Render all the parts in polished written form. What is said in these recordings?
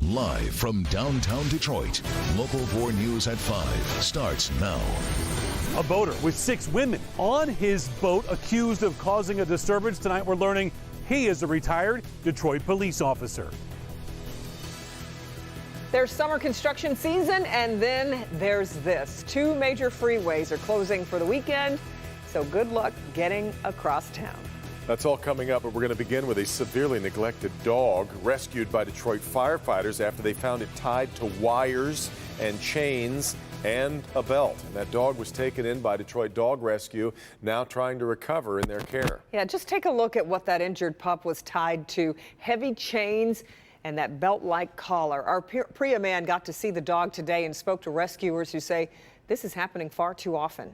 Live from downtown Detroit, Local 4 News at 5 starts now. A boater with 6 women on his boat accused of causing a disturbance. Tonight we're learning he is a retired Detroit police officer. There's summer construction season, and then there's this. 2 major freeways are closing for the weekend, so good luck getting across town. That's all coming up, but we're going to begin with a severely neglected dog rescued by Detroit firefighters after they found it tied to wires and chains and a belt. And that dog was taken in by Detroit Dog Rescue, now trying to recover in their care. Yeah, just take a look at what that injured pup was tied to. Heavy chains and that belt-like collar. Our Priya man got to see the dog today and spoke to rescuers who say this is happening far too often.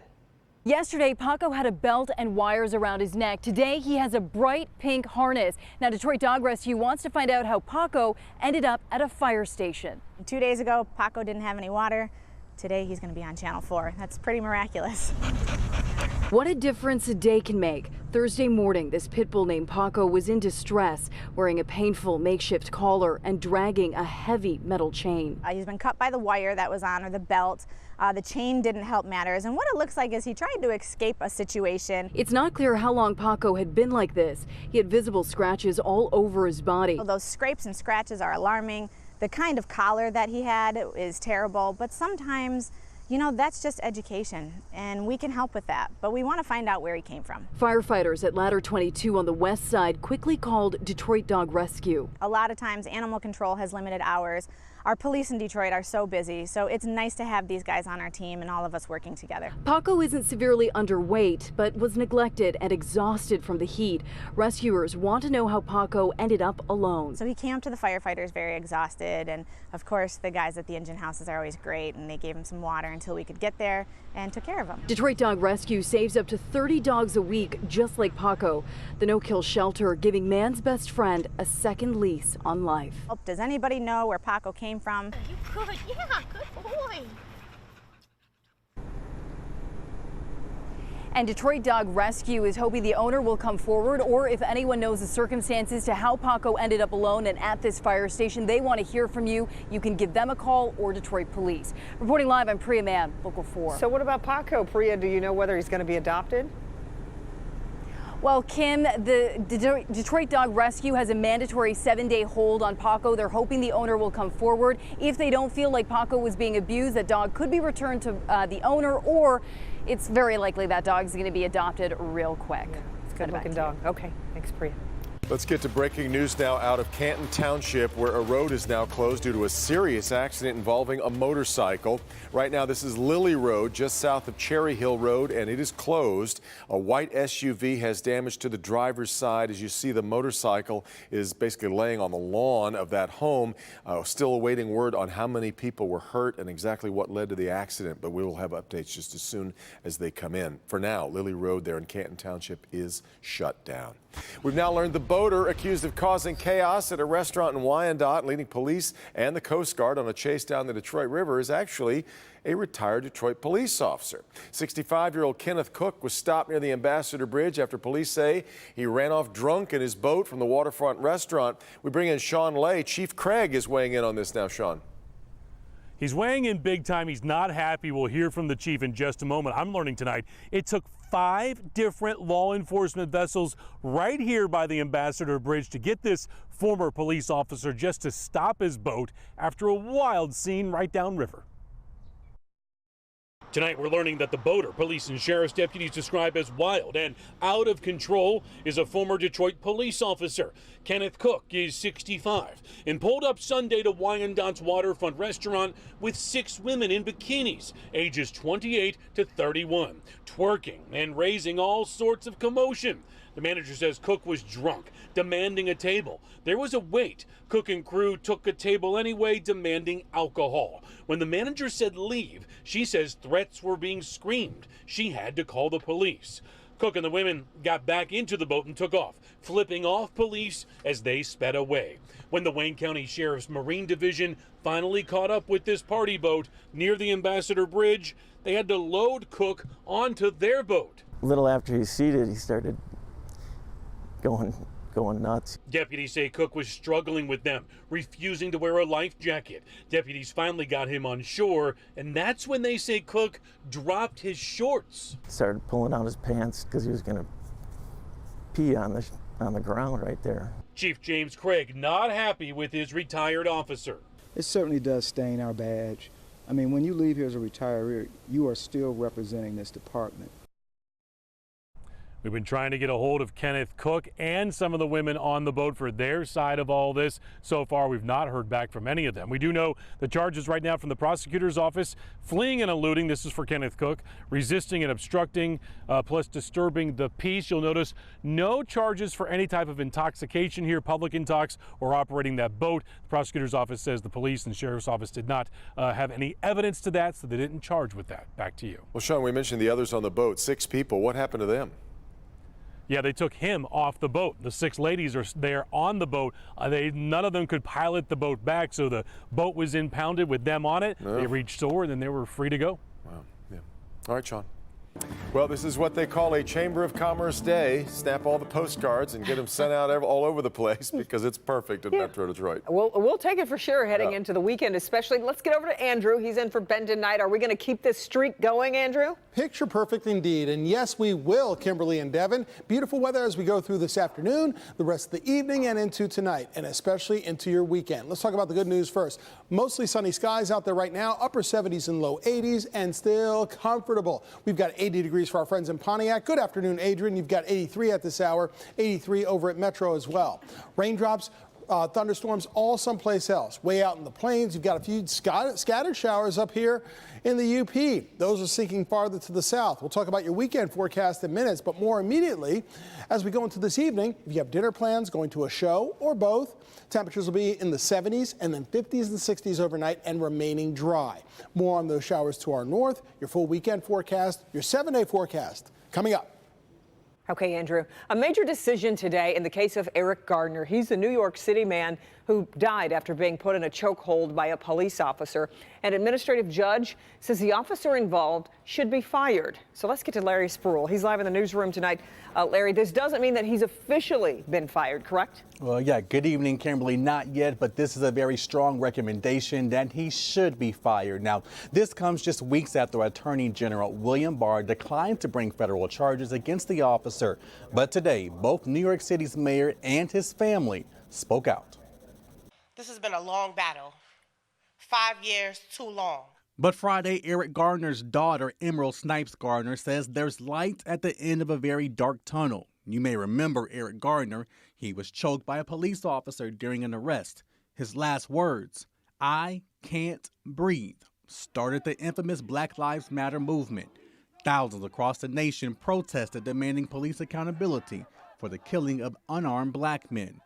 Yesterday, Paco had a belt and wires around his neck. Today, he has a bright pink harness. Now, Detroit Dog Rescue wants to find out how Paco ended up at a fire station. 2 days ago, Paco didn't have any water. Today, he's going to be on Channel 4. That's pretty miraculous. What a difference a day can make. Thursday morning, this pit bull named Paco was in distress, wearing a painful makeshift collar and dragging a heavy metal chain. He's been cut by the wire that was on, or the belt. The chain didn't help matters, and what it looks like is he tried to escape a situation. It's not clear how long Paco had been like this. He had visible scratches all over his body. Those scrapes and scratches are alarming. The kind of collar that he had is terrible, but sometimes, you know, that's just education, and we can help with that, but we want to find out where he came from. Firefighters at Ladder 22 on the west side quickly called Detroit Dog Rescue. A lot of times, animal control has limited hours. Our police in Detroit are so busy, so it's nice to have these guys on our team and all of us working together. Paco isn't severely underweight, but was neglected and exhausted from the heat. Rescuers want to know how Paco ended up alone. So he came up to the firefighters very exhausted, and of course the guys at the engine houses are always great, and they gave him some water until we could get there and took care of him. Detroit Dog Rescue saves up to 30 dogs a week, just like Paco. The no-kill shelter giving man's best friend a second lease on life. Does anybody know where Paco came from? You could, yeah, good boy. And Detroit Dog Rescue is hoping the owner will come forward, or if anyone knows the circumstances to how Paco ended up alone and at this fire station, they want to hear from you. You can give them a call or Detroit Police. Reporting live, I'm Priya Mann, Local 4. So what about Paco, Priya? Do you know whether he's going to be adopted? Well, Kim, the Detroit Dog Rescue has a mandatory 7-day hold on Paco. They're hoping the owner will come forward. If they don't feel like Paco was being abused, that dog could be returned to the owner, or it's very likely that dog's going to be adopted real quick. Yeah, it's a good-looking dog. Okay, thanks, Priya. Let's get to breaking news now out of Canton Township, where a road is now closed due to a serious accident involving a motorcycle. Right now, this is Lily Road, just south of Cherry Hill Road, and it is closed. A white SUV has damage to the driver's side. As you see, the motorcycle is basically laying on the lawn of that home. Still awaiting word on how many people were hurt and exactly what led to the accident, but we will have updates just as soon as they come in. For now, Lily Road there in Canton Township is shut down. We've now learned the boater accused of causing chaos at a restaurant in Wyandotte, leading police and the Coast Guard on a chase down the Detroit River, is actually a retired Detroit police officer. 65-year-old Kenneth Cook was stopped near the Ambassador Bridge after police say he ran off drunk in his boat from the waterfront restaurant. We bring in Sean Lay. Chief Craig is weighing in on this now. Sean. He's weighing in big time. He's not happy. We'll hear from the chief in just a moment. I'm learning tonight it took 5 different law enforcement vessels right here by the Ambassador Bridge to get this former police officer just to stop his boat after a wild scene right downriver. Tonight, we're learning that the boater police and sheriff's deputies describe as wild and out of control is a former Detroit police officer. Kenneth Cook is 65 and pulled up Sunday to Wyandotte's waterfront restaurant with 6 women in bikinis, ages 28 to 31, twerking and raising all sorts of commotion. The manager says Cook was drunk, demanding a table. There was a wait. Cook and crew took a table anyway, demanding alcohol. When the manager said leave, she says threats were being screamed. She had to call the police. Cook and the women got back into the boat and took off, flipping off police as they sped away. When the Wayne County Sheriff's Marine Division finally caught up with this party boat near the Ambassador Bridge, they had to load Cook onto their boat. A little after he's seated, he started going going nuts. Deputies say Cook was struggling with them, refusing to wear a life jacket. Deputies finally got him on shore, and that's when they say Cook dropped his shorts. Started pulling out his pants because he was going to pee on the ground right there. Chief James Craig not happy with his retired officer. It certainly does stain our badge. I mean, when you leave here as a retiree, you are still representing this department. We've been trying to get a hold of Kenneth Cook and some of the women on the boat for their side of all this. So far, we've not heard back from any of them. We do know the charges right now from the prosecutor's office: fleeing and eluding, this is for Kenneth Cook, resisting and obstructing, plus disturbing the peace. You'll notice no charges for any type of intoxication here, public intox, or operating that boat. The prosecutor's office says the police and sheriff's office did not have any evidence to that, so they didn't charge with that. Back to you. Well, Sean, we mentioned the others on the boat, 6 people. What happened to them? Yeah, they took him off the boat. The 6 ladies are there on the boat. None of them could pilot the boat back, so the boat was impounded with them on it. They reached shore, and then they were free to go. Wow. Yeah. All right, Sean. Well, this is what they call a Chamber of Commerce day. Snap all the postcards and get them sent out all over the place because it's perfect in Metro Detroit. We'll take it for sure heading into the weekend, especially. Let's get over to Andrew. He's in for Ben tonight. Are we going to keep this streak going, Andrew? Picture perfect indeed. And yes, we will, Kimberly and Devin. Beautiful weather as we go through this afternoon, the rest of the evening, and into tonight, and especially into your weekend. Let's talk about the good news first. Mostly sunny skies out there right now, upper 70s and low 80s, and still comfortable. We've got 80 degrees for our friends in Pontiac. Good afternoon, Adrian. You've got 83 at this hour, 83 over at Metro as well. Raindrops, thunderstorms all someplace else. Way out in the plains, you've got a few scattered showers up here in the UP. Those are sinking farther to the south. We'll talk about your weekend forecast in minutes, but more immediately, as we go into this evening, if you have dinner plans, going to a show, or both, temperatures will be in the 70s and then 50s and 60s overnight and remaining dry. More on those showers to our north, your full weekend forecast, your 7-day forecast coming up. Okay, Andrew, a major decision today in the case of Eric Gardner. He's a New York City man who died after being put in a chokehold by a police officer. An administrative judge says the officer involved should be fired. So let's get to Larry Spruill. He's live in the newsroom tonight. Larry, this doesn't mean that he's officially been fired, correct? Well, yeah, good evening, Kimberly. Not yet, but this is a very strong recommendation that he should be fired. Now, this comes just weeks after Attorney General William Barr declined to bring federal charges against the officer. But today, both New York City's mayor and his family spoke out. This has been a long battle. 5 years, too long. But Friday, Eric Gardner's daughter, Emerald Snipes Gardner, says there's light at the end of a very dark tunnel. You may remember Eric Gardner. He was choked by a police officer during an arrest. His last words, "I can't breathe," started the infamous Black Lives Matter movement. Thousands across the nation protested, demanding police accountability for the killing of unarmed black men.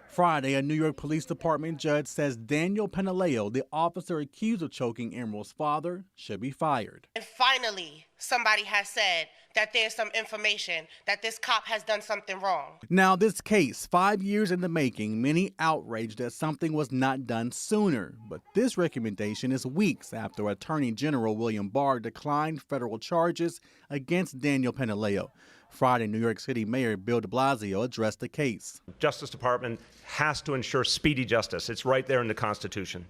Friday, a New York Police Department judge says Daniel Penaleo, the officer accused of choking Emerald's father, should be fired. And finally, somebody has said that there's some information that this cop has done something wrong. Now, this case, 5 years in the making, many outraged that something was not done sooner. But this recommendation is weeks after Attorney General William Barr declined federal charges against Daniel Penaleo. Friday, New York City Mayor Bill de Blasio addressed the case. Justice Department has to ensure speedy justice. It's right there in the Constitution.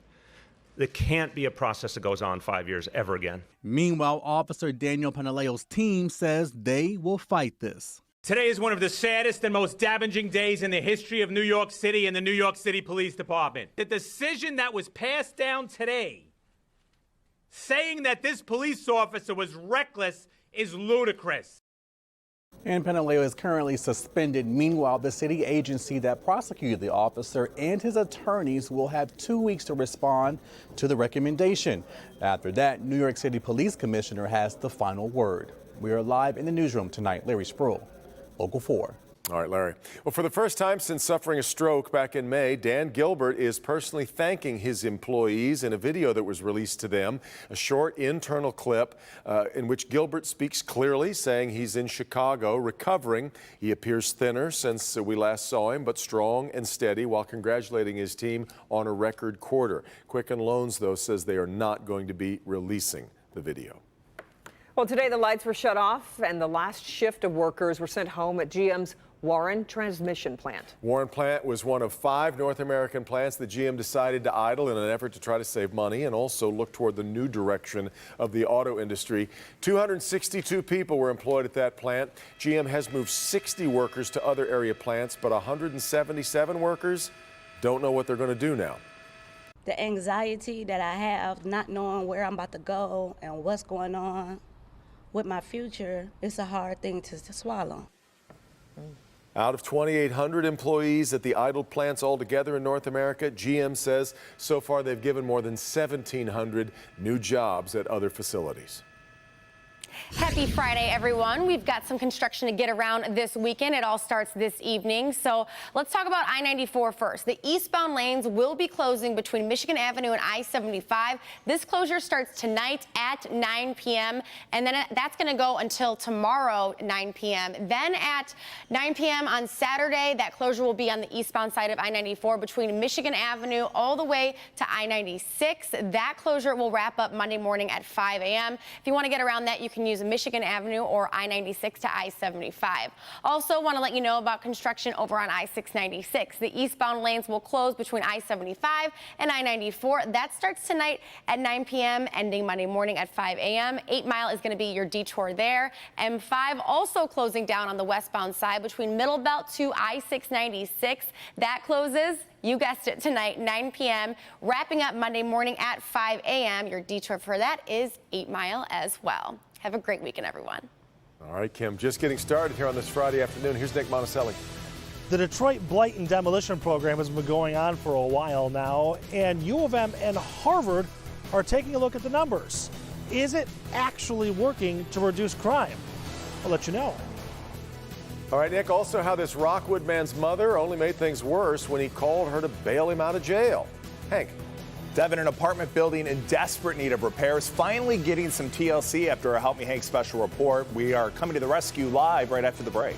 There can't be a process that goes on 5 years ever again. Meanwhile, Officer Daniel Penaleo's team says they will fight this. Today is one of the saddest and most damaging days in the history of New York City and the New York City Police Department. The decision that was passed down today, saying that this police officer was reckless, is ludicrous. And Penaleo is currently suspended. Meanwhile, the city agency that prosecuted the officer and his attorneys will have 2 weeks to respond to the recommendation. After that, New York City Police Commissioner has the final word. We are live in the newsroom tonight. Larry Spruill, Local 4. All right, Larry. Well, for the first time since suffering a stroke back in May, Dan Gilbert is personally thanking his employees in a video that was released to them, a short internal clip in which Gilbert speaks clearly, saying he's in Chicago recovering. He appears thinner since we last saw him, but strong and steady, while congratulating his team on a record quarter. Quicken Loans, though, says they are not going to be releasing the video. Well, today the lights were shut off and the last shift of workers were sent home at GM's Warren Transmission Plant. Warren Plant was one of 5 North American plants that GM decided to idle in an effort to try to save money and also look toward the new direction of the auto industry. 262 people were employed at that plant. GM has moved 60 workers to other area plants, but 177 workers don't know what they're going to do now. The anxiety that I have, not knowing where I'm about to go and what's going on with my future, it's a hard thing to swallow. Out of 2,800 employees at the idle plants altogether in North America, GM says so far they've given more than 1,700 new jobs at other facilities. Happy Friday, everyone. We've got some construction to get around this weekend. It all starts this evening. So let's talk about I-94 first. The eastbound lanes will be closing between Michigan Avenue and I-75. This closure starts tonight at 9 p.m. and then that's going to go until tomorrow, 9 p.m. Then at 9 p.m. on Saturday, that closure will be on the eastbound side of I-94 between Michigan Avenue all the way to I-96. That closure will wrap up Monday morning at 5 a.m. If you want to get around that, you can use Michigan Avenue or I-96 to I-75. Also want to let you know about construction over on I-696. The eastbound lanes will close between I-75 and I-94. That starts tonight at 9 p.m. ending Monday morning at 5 a.m. 8 Mile is going to be your detour there. M5 also closing down on the westbound side between Middle Belt to I-696. That closes, you guessed it, tonight, 9 p.m., wrapping up Monday morning at 5 a.m. Your detour for that is 8 Mile as well. Have a great weekend, everyone. All right, Kim, just getting started here on this Friday afternoon. Here's Nick Monticelli. The Detroit Blight and Demolition Program has been going on for a while now, and U of M and Harvard are taking a look at the numbers. Is it actually working to reduce crime? I'll let you know. All right, Nick, also how this Rockwood man's mother only made things worse when he called her to bail him out of jail. Hank. Devin, an apartment building in desperate need of repairs, finally getting some TLC after a Help Me Hank special report. We are coming to the rescue live right after the break.